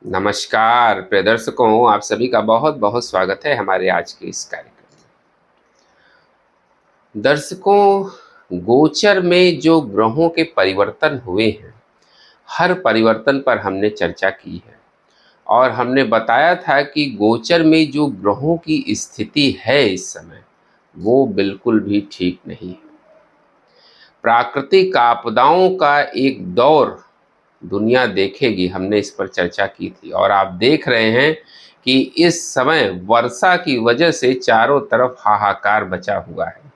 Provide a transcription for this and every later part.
नमस्कार प्रिय दर्शकों, आप सभी का बहुत बहुत स्वागत है हमारे आज के इस कार्यक्रम में। दर्शकों, गोचर में जो ग्रहों के परिवर्तन हुए हैं, हर परिवर्तन पर हमने चर्चा की है और हमने बताया था कि गोचर में जो ग्रहों की स्थिति है इस समय, वो बिल्कुल भी ठीक नहीं है। प्राकृतिक आपदाओं का एक दौर दुनिया देखेगी, हमने इस पर चर्चा की थी और आप देख रहे हैं कि इस समय वर्षा की वजह से चारों तरफ हाहाकार बचा हुआ है।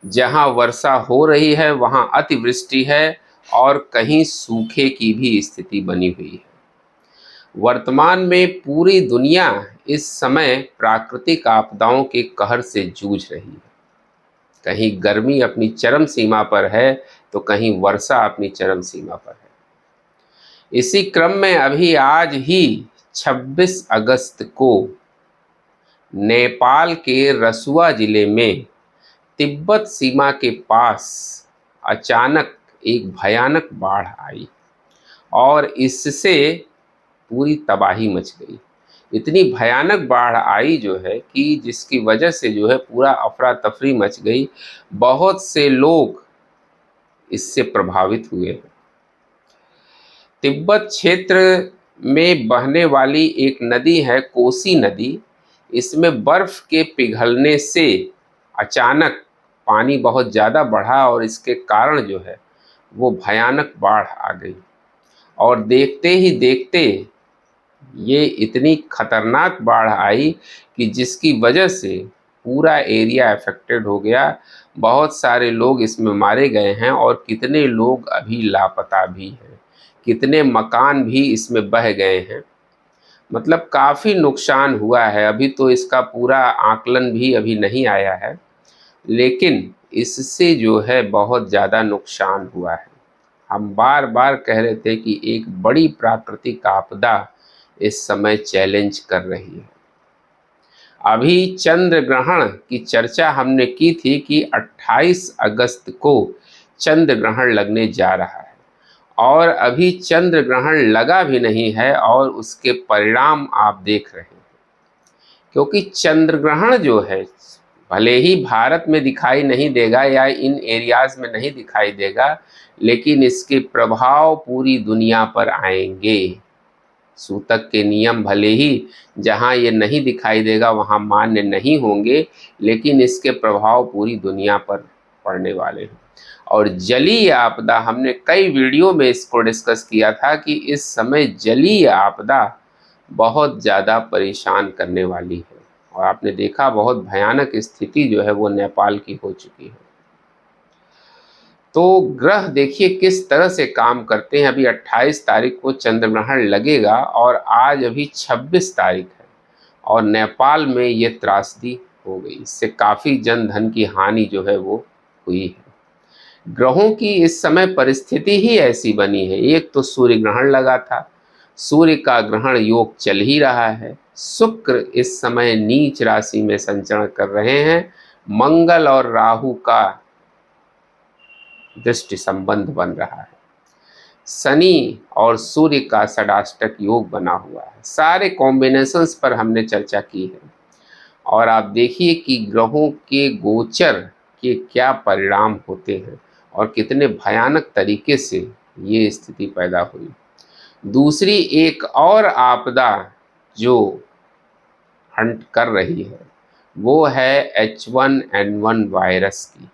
जहां वर्षा हो रही है वहां अतिवृष्टि है और कहीं सूखे की भी स्थिति बनी हुई है। वर्तमान में पूरी दुनिया इस समय प्राकृतिक आपदाओं के कहर से जूझ रही है। कहीं गर्मी अपनी चरम सीमा पर है तो कहीं वर्षा अपनी चरम सीमा पर है। इसी क्रम में अभी आज ही 26 अगस्त को नेपाल के रसुआ जिले में तिब्बत सीमा के पास अचानक एक भयानक बाढ़ आई और इससे पूरी तबाही मच गई। इतनी भयानक बाढ़ आई जो है कि जिसकी वजह से जो है पूरा अफरा तफरी मच गई। बहुत से लोग इससे प्रभावित हुए हैं। तिब्बत क्षेत्र में बहने वाली एक नदी है कोसी नदी। इसमें बर्फ के पिघलने से अचानक पानी बहुत ज़्यादा बढ़ा और इसके कारण जो है वो भयानक बाढ़ आ गई और देखते ही देखते ये इतनी खतरनाक बाढ़ आई कि जिसकी वजह से पूरा एरिया अफेक्टेड हो गया। बहुत सारे लोग इसमें मारे गए हैं और कितने लोग अभी लापता भी हैं। कितने मकान भी इसमें बह गए हैं। मतलब काफ़ी नुकसान हुआ है। अभी तो इसका पूरा आकलन भी अभी नहीं आया है, लेकिन इससे जो है बहुत ज़्यादा नुकसान हुआ है। हम बार बार कह रहे थे कि एक बड़ी प्राकृतिक आपदा इस समय चैलेंज कर रही है। अभी चंद्र ग्रहण की चर्चा हमने की थी कि 28 अगस्त को चंद्र ग्रहण लगने जा रहा है और अभी चंद्र ग्रहण लगा भी नहीं है और उसके परिणाम आप देख रहे हैं। क्योंकि चंद्र ग्रहण जो है भले ही भारत में दिखाई नहीं देगा या इन एरियाज में नहीं दिखाई देगा, लेकिन इसके प्रभाव पूरी दुनिया पर आएंगे। सूतक के नियम भले ही जहाँ ये नहीं दिखाई देगा वहाँ मान्य नहीं होंगे, लेकिन इसके प्रभाव पूरी दुनिया पर पड़ने वाले हैं। और जलीय आपदा, हमने कई वीडियो में इसको डिस्कस किया था कि इस समय जलीय आपदा बहुत ज़्यादा परेशान करने वाली है और आपने देखा बहुत भयानक स्थिति जो है वो नेपाल की हो चुकी है। तो ग्रह देखिए किस तरह से काम करते हैं। अभी 28 तारीख को चंद्र ग्रहण लगेगा और आज अभी 26 तारीख है और नेपाल में ये त्रासदी हो गई। इससे काफ़ी जन धन की हानि जो है वो हुई है। ग्रहों की इस समय परिस्थिति ही ऐसी बनी है। एक तो सूर्य ग्रहण लगा था, सूर्य का ग्रहण योग चल ही रहा है। शुक्र इस समय नीच राशि में संचरण कर रहे हैं। मंगल और राहु का दृष्टि संबंध बन रहा है। शनि और सूर्य का षडाष्टक योग बना हुआ है। सारे कॉम्बिनेशंस पर हमने चर्चा की है और आप देखिए कि ग्रहों के गोचर के क्या परिणाम होते हैं और कितने भयानक तरीके से ये स्थिति पैदा हुई। दूसरी एक और आपदा जो हंट कर रही है वो है H1N1 वायरस की।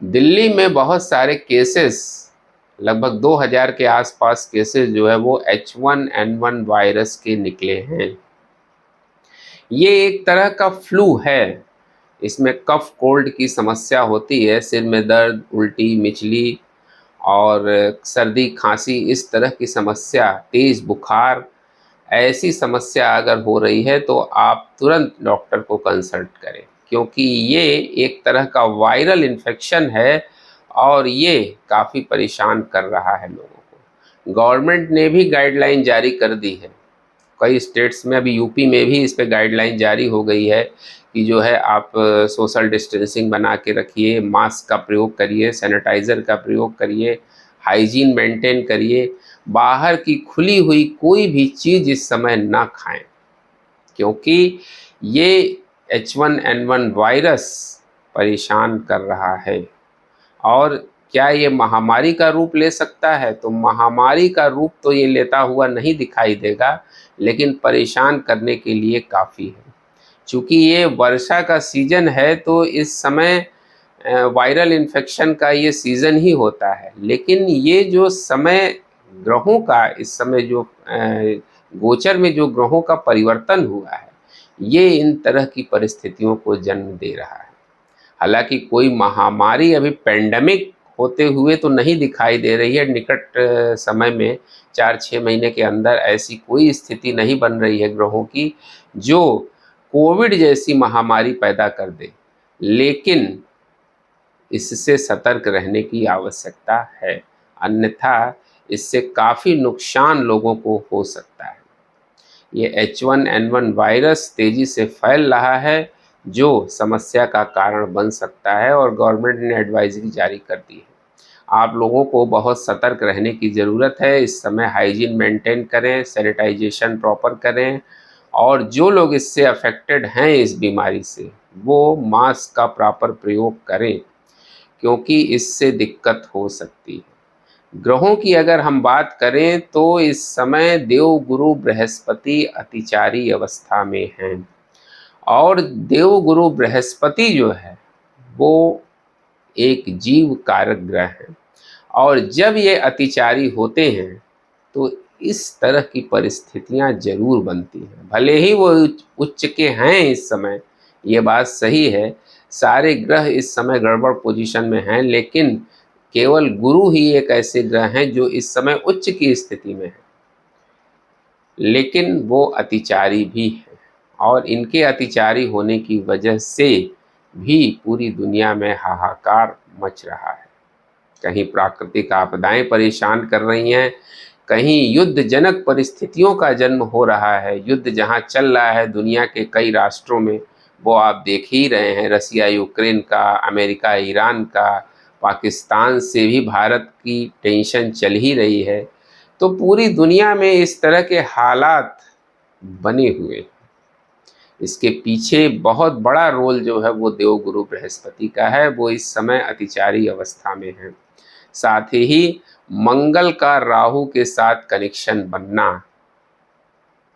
दिल्ली में बहुत सारे केसेस, लगभग 2000 के आसपास केसेस जो है वो H1N1 वायरस के निकले हैं। ये एक तरह का फ्लू है। इसमें कफ कोल्ड की समस्या होती है, सिर में दर्द, उल्टी, मिचली और सर्दी खांसी, इस तरह की समस्या, तेज बुखार, ऐसी समस्या अगर हो रही है तो आप तुरंत डॉक्टर को कंसल्ट करें, क्योंकि ये एक तरह का वायरल इन्फेक्शन है और ये काफ़ी परेशान कर रहा है लोगों को। गवर्नमेंट ने भी गाइडलाइन जारी कर दी है। कई स्टेट्स में, अभी यूपी में भी इस पे गाइडलाइन जारी हो गई है कि जो है आप सोशल डिस्टेंसिंग बना के रखिए, मास्क का प्रयोग करिए, सैनिटाइज़र का प्रयोग करिए, हाइजीन मेंटेन करिए। बाहर की खुली हुई कोई भी चीज़ इस समय ना खाएं, क्योंकि ये H1N1 वायरस परेशान कर रहा है। और क्या ये महामारी का रूप ले सकता है? तो महामारी का रूप तो ये लेता हुआ नहीं दिखाई देगा, लेकिन परेशान करने के लिए काफ़ी है। चूँकि ये वर्षा का सीज़न है, तो इस समय वायरल इन्फेक्शन का ये सीज़न ही होता है। लेकिन ये जो समय ग्रहों का इस समय जो गोचर में जो ग्रहों का परिवर्तन हुआ है, ये इन तरह की परिस्थितियों को जन्म दे रहा है। हालाँकि कोई महामारी अभी पैंडेमिक होते हुए तो नहीं दिखाई दे रही है, निकट समय में 4-6 महीने के अंदर ऐसी कोई स्थिति नहीं बन रही है ग्रहों की, जो कोविड जैसी महामारी पैदा कर दे। लेकिन इससे सतर्क रहने की आवश्यकता है, अन्यथा इससे काफ़ी नुकसान लोगों को हो सकता है। ये H1N1 वायरस तेज़ी से फैल रहा है, जो समस्या का कारण बन सकता है, और गवर्नमेंट ने एडवाइजरी जारी कर दी है। आप लोगों को बहुत सतर्क रहने की ज़रूरत है। इस समय हाइजीन मेंटेन करें, सैनिटाइजेशन प्रॉपर करें, और जो लोग इससे अफेक्टेड हैं इस बीमारी से, वो मास्क का प्रॉपर प्रयोग करें, क्योंकि इससे दिक्कत हो सकती है। ग्रहों की अगर हम बात करें तो इस समय देवगुरु बृहस्पति अतिचारी अवस्था में हैं, और देवगुरु बृहस्पति जो है वो एक जीव कारक ग्रह है, और जब ये अतिचारी होते हैं तो इस तरह की परिस्थितियां जरूर बनती हैं। भले ही वो उच्च के हैं इस समय, ये बात सही है, सारे ग्रह इस समय गड़बड़ पोजीशन में हैं, लेकिन केवल गुरु ही एक ऐसे ग्रह हैं जो इस समय उच्च की स्थिति में है, लेकिन वो अतिचारी भी हैं, और इनके अतिचारी होने की वजह से भी पूरी दुनिया में हाहाकार मच रहा है। कहीं प्राकृतिक आपदाएं परेशान कर रही हैं, कहीं युद्धजनक परिस्थितियों का जन्म हो रहा है। युद्ध जहां चल रहा है दुनिया के कई राष्ट्रों में, वो आप देख ही रहे हैं, रसिया यूक्रेन का, अमेरिका ईरान का, पाकिस्तान से भी भारत की टेंशन चल ही रही है। तो पूरी दुनिया में इस तरह के हालात बने हुए हैं। इसके पीछे बहुत बड़ा रोल जो है वो देवगुरु बृहस्पति का है, वो इस समय अतिचारी अवस्था में है। साथ ही मंगल का राहु के साथ कनेक्शन बनना,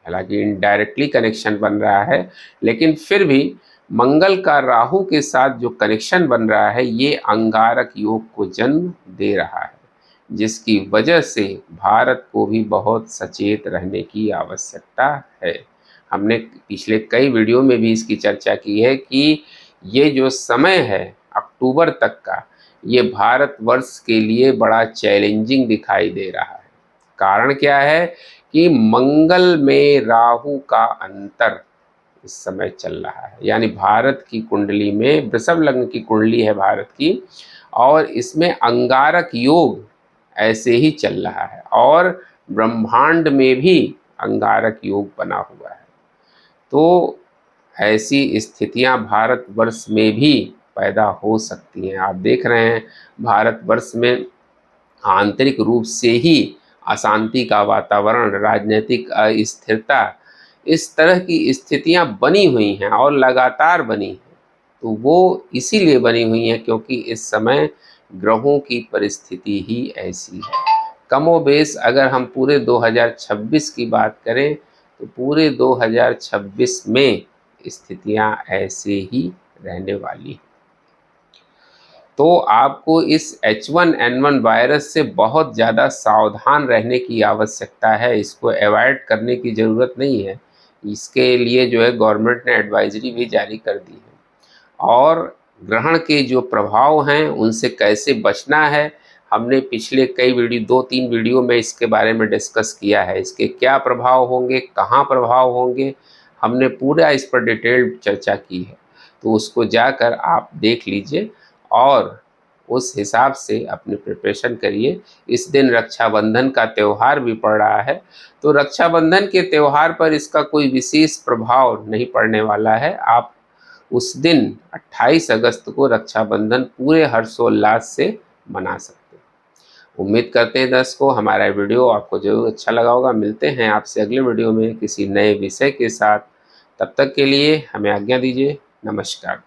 हालांकि इनडायरेक्टली कनेक्शन बन रहा है, लेकिन फिर भी मंगल का राहु के साथ जो कनेक्शन बन रहा है, ये अंगारक योग को जन्म दे रहा है, जिसकी वजह से भारत को भी बहुत सचेत रहने की आवश्यकता है। हमने पिछले कई वीडियो में भी इसकी चर्चा की है कि ये जो समय है अक्टूबर तक का, ये भारतवर्ष के लिए बड़ा चैलेंजिंग दिखाई दे रहा है। कारण क्या है कि मंगल में राहु का अंतर इस समय चल रहा है, यानी भारत की कुंडली में, वृषभ लग्न की कुंडली है भारत की, और इसमें अंगारक योग ऐसे ही चल रहा है, और ब्रह्मांड में भी अंगारक योग बना हुआ है। तो ऐसी स्थितियां भारतवर्ष में भी पैदा हो सकती हैं। आप देख रहे हैं भारतवर्ष में आंतरिक रूप से ही अशांति का वातावरण, राजनीतिक अस्थिरता, इस तरह की स्थितियां बनी हुई हैं और लगातार बनी हैं। तो वो इसीलिए बनी हुई हैं क्योंकि इस समय ग्रहों की परिस्थिति ही ऐसी है। कमोबेश अगर हम पूरे 2026 की बात करें तो पूरे 2026 में स्थितियां ऐसे ही रहने वाली हैं। तो आपको इस H1N1 वायरस से बहुत ज़्यादा सावधान रहने की आवश्यकता है, इसको अवॉइड करने की ज़रूरत नहीं है। इसके लिए जो है गवर्नमेंट ने एडवाइजरी भी जारी कर दी है, और ग्रहण के जो प्रभाव हैं उनसे कैसे बचना है, हमने पिछले कई वीडियो 2-3 वीडियो में इसके बारे में डिस्कस किया है। इसके क्या प्रभाव होंगे, कहाँ प्रभाव होंगे, हमने पूरा इस पर डिटेल्ड चर्चा की है। तो उसको जाकर आप देख लीजिए और उस हिसाब से अपनी प्रिपरेशन करिए। इस दिन रक्षाबंधन का त्यौहार भी पड़ रहा है, तो रक्षाबंधन के त्यौहार पर इसका कोई विशेष प्रभाव नहीं पड़ने वाला है। आप उस दिन 28 अगस्त को रक्षाबंधन पूरे हर्षोल्लास से मना सकते हैं। उम्मीद करते हैं दर्शकों हमारा वीडियो आपको ज़रूर अच्छा लगा होगा। मिलते हैं आपसे अगले वीडियो में किसी नए विषय के साथ। तब तक के लिए हमें आज्ञा दीजिए। नमस्कार।